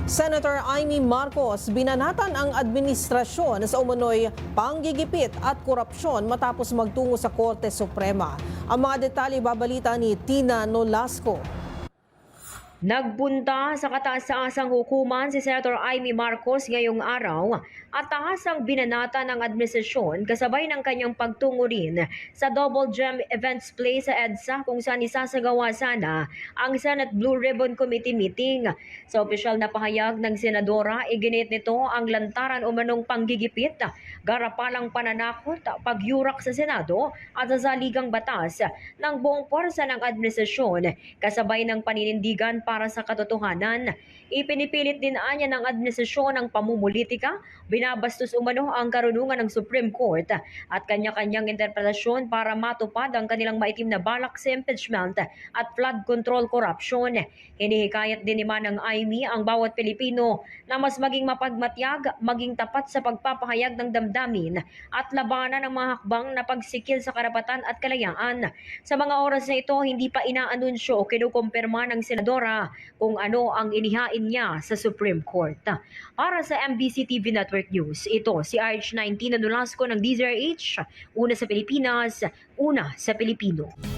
Senator Amy Marcos binanatan ang administrasyon sa umunoy panggigipit at korupsyon matapos magtungo sa Korte Suprema. Ang mga detalye babalita ni Tina Nolasco. Nagpunta sa kataas-taasang hukuman si Senator Amy Marcos ngayong araw at tahasang binanata ng administrasyon kasabay ng kanyang pagtungo rin sa Double Gem Events Place sa EDSA kung saan isasagawa sana ang Senate Blue Ribbon Committee meeting. Sa opisyal na pahayag ng senadora, iginit nito ang lantaran umanong panggigipit, garapalang pananakot, pagyurak sa Senado at sa saligang batas ng buong porsa ng administrasyon kasabay ng paninindigan para sa katotohanan. Ipinipilit din anya ng administrasyon ang pamumulitika, binabastos umano ang karunungan ng Supreme Court at kanya-kanyang interpretasyon para matupad ang kanilang maitim na balak sa impeachment at flood control corruption. Hinihikayat din ni Manang Amy ang bawat Pilipino na mas maging mapagmatyag, maging tapat sa pagpapahayag ng damdamin at labanan ng mga hakbang na pagsikil sa karapatan at kalayaan. Sa mga oras na ito, hindi pa inaanunsyo o kinukumpirma ng senadora kung ano ang inihain niya sa Supreme Court. Para sa MBC TV Network News, ito si RH19 Nolasco ng DZRH, una sa Pilipinas, una sa Pilipino.